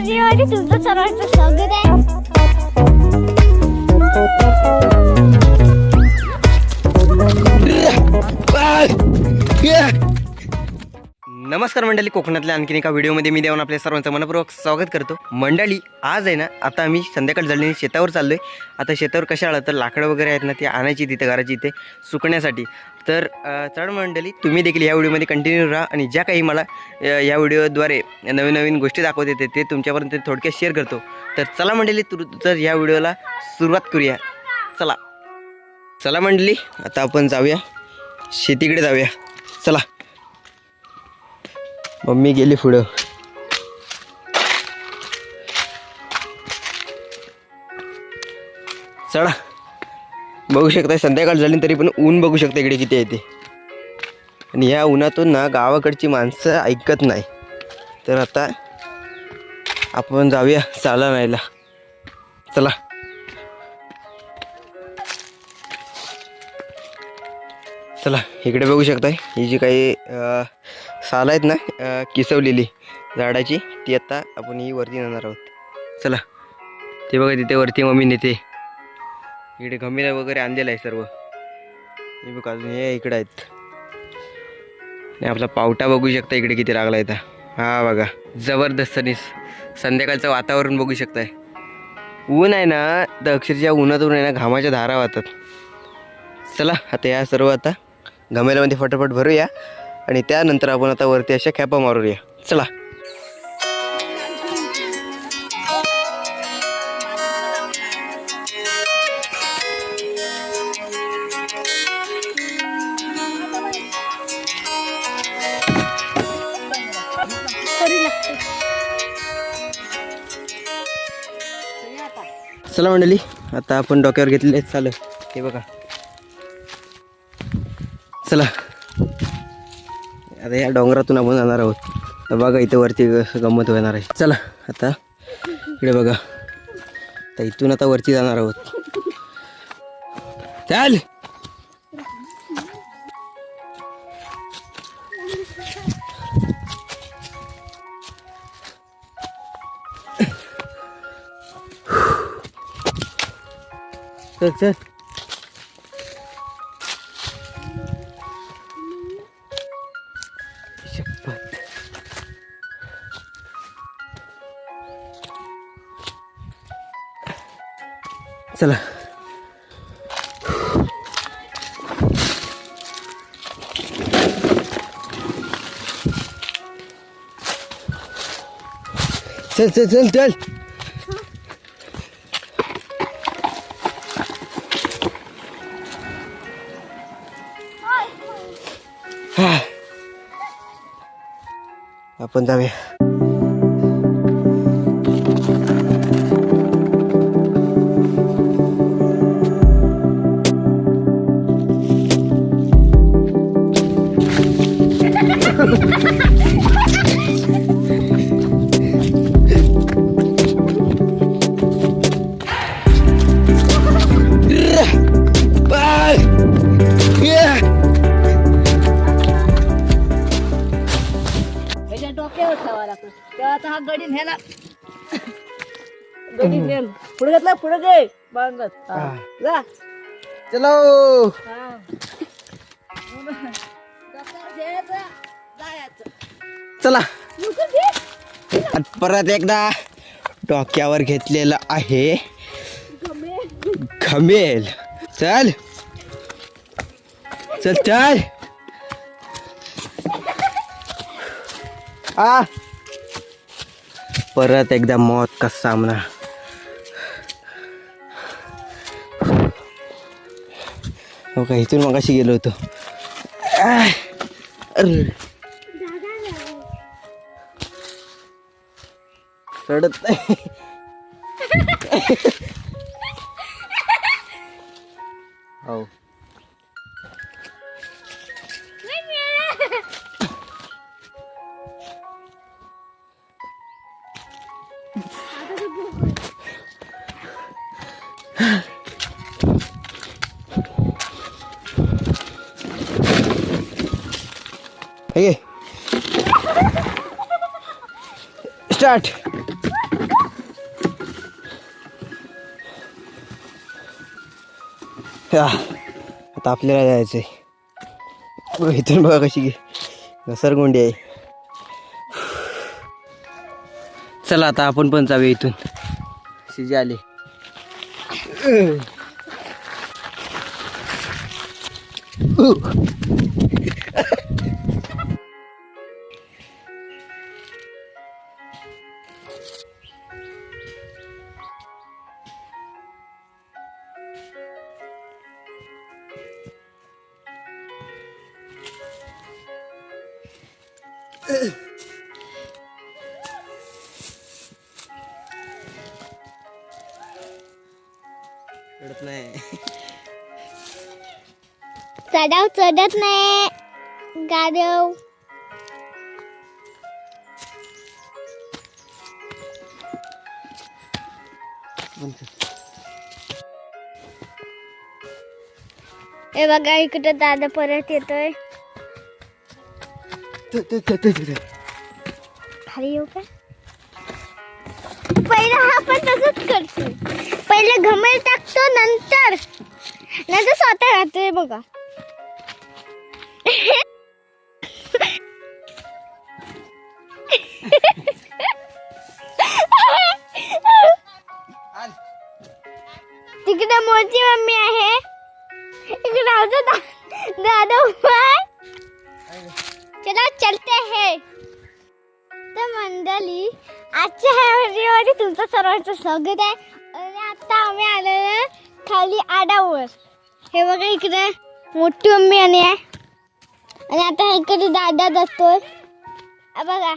व्हिडिओमध्ये तुमचं सर्वांचं स्वागत आहे. नमस्कार मंडळी, कोकणातल्या आणखीन एका व्हिडिओमध्ये मी देऊन आपल्या सर्वांचं मनपूर्वक स्वागत करतो. मंडळी, आज आहे ना, आता आम्ही संध्याकाळ झाली शेतावर चाललोय. आता शेतावर कशाला तर लाकडं वगैरे आहेत ना, ती आणायची तिथे घराची इथे सुकण्यासाठी. तर चढ मंडळी, तुम्ही देखील या व्हिडिओमध्ये कंटिन्यू राहा आणि ज्या काही मला या व्हिडिओद्वारे नवीन नवीन गोष्टी दाखवत येते ते तुमच्यापर्यंत थोडक्यात शेअर करतो. तर चला मंडळी, तर या व्हिडिओला सुरुवात करूया. चला मंडळी, आता आपण जाऊया शेतीकडे जाऊया. चला. मम्मी गेली पुढं. चला, बघू शकता संध्याकाळ झाली तरी पण ऊन बघू शकता इकडे किती येते. आणि या उन्हातून ना गावाकडची माणसं ऐकत नाही. तर आता आपण जाऊया चालण्याला. चला. चला, इकडे बघू शकता ही जी काही साल आहेत ना किसवलेली झाडाची, ती आता आपण ही वरती नेणार आहोत. चला, ते बघा तिथे वरती मम्मी नेते. इकडे गमीला वगैरे आणलेलं आहे सर्व. हे बघा अजून हे इकडे आहेत. आणि आपला पावटा बघू शकता इकडे किती लागला इथं. हा बघा, जबरदस्त. आणि संध्याकाळचं वातावरण बघू शकताय. ऊन आहे ना, तर अक्षरशः उन्हातून आहे ना घामाच्या धारा वाहतात. चला, आता या सर्व आता घमेल्यामध्ये फटाफट भरूया आणि त्यानंतर आपण आता वरती अशा खेपा मारूया. चला. चला मंडळी, आता आपण डोक्यावर घेतलेले चालू. हे बघा. चला, आता या डोंगरातून आपण जाणार आहोत. तर बघा इथं वरती गंमत होणार आहे. चला, आता इकडे बघा. तर इथून आता वरती जाणार आहोत. चल. चल चल. चला. चल चल चल चल. आपण जाऊया. डोक्यावर ठेवा लागतो तेव्हा. आता हा गडी न्याला, गडी नेल पुढे घेतला, पुढे गे बांधत जा. चलो. चला. परत एकदा डोक्यावर घेतलेलं आहे घमेल. चल चल चल. परत एकदा मौत का सामना. हो का, इथून मगाशी गेलो होतो. चढत नाही. हो. स्टार्ट. आता आपल्याला जायचं आहे. इथून बघा कशी घसरगुंडी आहे. चला आता आपण पण जाऊया इथून. शिजे आले. रडत नाही. चढाव चढत नाही गाडव. हे बघा इकडे दादा परत येतोय. खाली येऊ का? पहिला हा पण तसंच करतो. पहिले घमेल टाकतो नंतर स्वतः राहतोय बघा. तिकडे मोठी मम्मी आहे. इकडे आमचा दादा उभा आहे. चला चलते हैं. तर मंडळी आजच्या ह्या व्हिडिओमध्ये तुमचं सर्वांचं स्वागत आहे. आणि आता आम्ही आलेलो खाली आडावर. हे बघा इकडे मोठी मम्मी आणि आहे. आणि आता इकडे दादा जातोय. बघा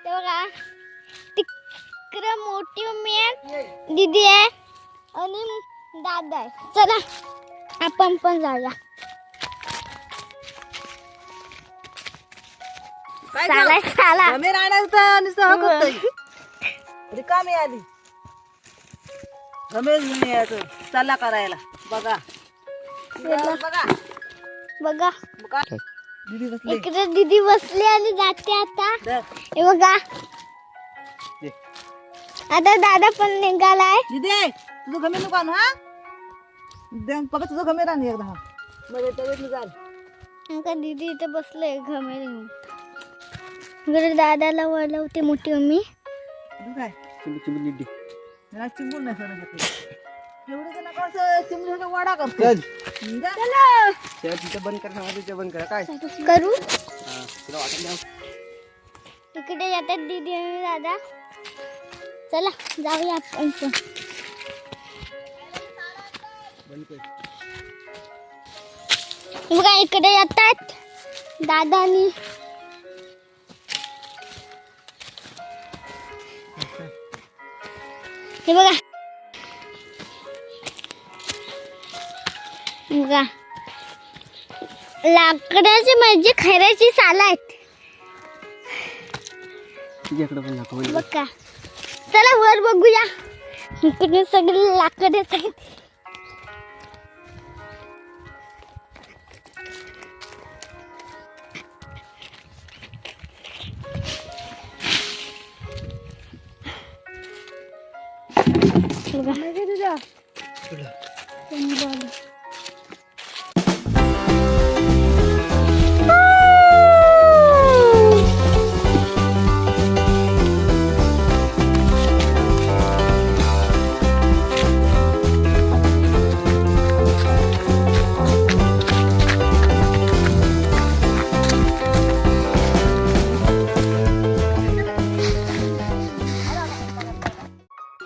ते बघा तिकडे मोठी मम्मी आहे, दीदी आहे आणि दादा आहे. चला आपण पण जाऊया. चला रिकामी आली गमेल घेऊन यायचं. चला करायला. बघा बघा बघा बघा दीदी बसली. इकडे दीदी बसली आणि जाते आता. हे बघा आता दादा पण निघालाय. दीदी तुझं गमेल नको आणू. हा बघा तुझं गमेल आण एकदा. मध्ये तवेत निघाल. का दीदी इथे बसले घमेल घेऊन. इकडे दादाला वळवते मोठी मम्मी. काय चिमणी चिंबून नाही सर एवढं तर नका असं चिंबूचा वाडा करतो. तिथं बंद करा. तिथं बंद करा. काय करू. तुला वाटत नाही? इकडे येतात दीदी आणि दादा. चला जाऊया आपण पण. बंद कर. बघा इकडे येतात दादा आणि हे बघा बघा लाकडाचे म्हणजे खैराची साल आहेत. तुझ्याकडे पण दाखव. बघा चला वर बघूया. इकडे सगळे लाकडच आहेत.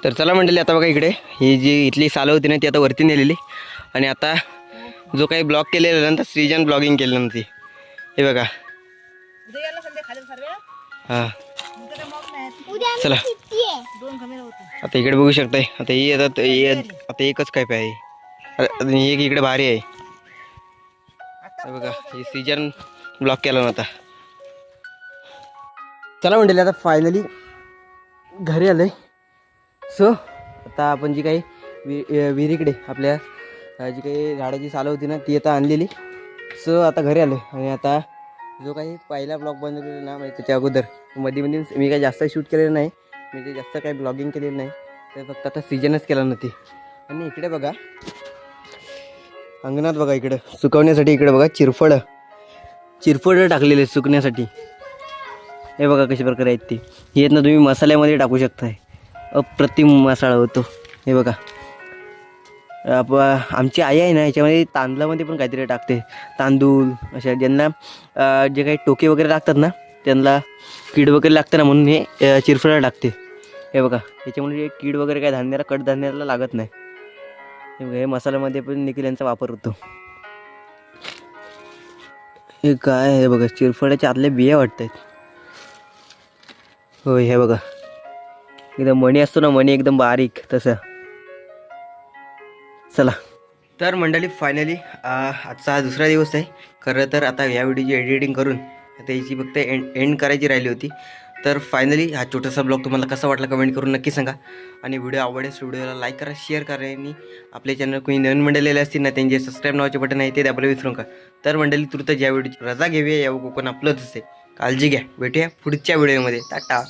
तर चला मंडळी आता बघा इकडे ही जी इथली सालं होती ना ती आता वरती नेलेली. आणि आता जो काही ब्लॉग केलेला ना सृजन ब्लॉगिंग केलं ना ती. हे बघा. हां चला आता इकडे बघू शकताय. आता ही आता एकच काय आहे. एक इकडे भारी आहे. हे बघा ही सृजन ब्लॉग केला ना आता. चला मंडळी आता फायनली घरी आलोय. सो आता आपण जी काही विहिरीकडे आपल्या जी काही झाडाची सालं होती ना ती आता आणलेली. सो आता घरी आलो. आणि आता जो काही पहिला ब्लॉग बनवलेला ना म्हणजे त्याच्या अगोदर मध्ये मी काही जास्त शूट केलेलं नाही. म्हणजे जास्त काही ब्लॉगिंग केलेलं नाही. तर फक्त आता सीजनच केला नव्हती. आणि इकडे बघा अंगणात बघा इकडं सुकवण्यासाठी, इकडे बघा चिरफळं टाकलेले सुकण्यासाठी. हे बघा कशा प्रकारे आहेत ते. हे आहेत ना तुम्ही मसाल्यामध्ये टाकू शकताय, अप्रतिम मसाला होतो. हे बघा आमची आई आहे ना ह्याच्यामध्ये तांदळामध्ये पण काहीतरी टाकते, तांदूळ अशा ज्यांना जे काही टोके वगैरे लागतात ना त्यांना कीड वगैरे लागतं ना म्हणून हे चिरफळं टाकते. हे बघा ह्याच्यामुळे कीड वगैरे काय धान्याला कडधान्याला लागत नाही. हे बघा हे मसाल्यामध्ये पण निखिल यांचा वापर होतो. हे काय आहे बघा, चिरफळ्याच्या आतल्या बिया वाटत आहेत. होय हे बघा एकदम मणी असतो ना, मणी एकदम बारीक तसं. चला तर मंडळी फायनली आजचा हा दुसरा दिवस आहे. खरं तर आता या व्हिडिओची एडिटिंग करून आता याची फक्त एंड करायची राहिली होती. तर फायनली हा छोटासा ब्लॉग तुम्हाला कसा वाटला कमेंट करून नक्की सांगा. आणि व्हिडिओ आवडल्यास व्हिडिओला लाईक करा, शेअर करा. आणि आपल्या चॅनल कोणी नवीन मंडळी असतील ना त्यांचे सबस्क्राईब नावाचे बटन आहे ते दाबायला विसरू नका. तर मंडळी तुर्त ज्या व्हिडिओची रजा घेऊया या कोकण आपलंच असेल. काळजी घ्या, भेटूया पुढच्या व्हिडिओमध्ये. टाटा.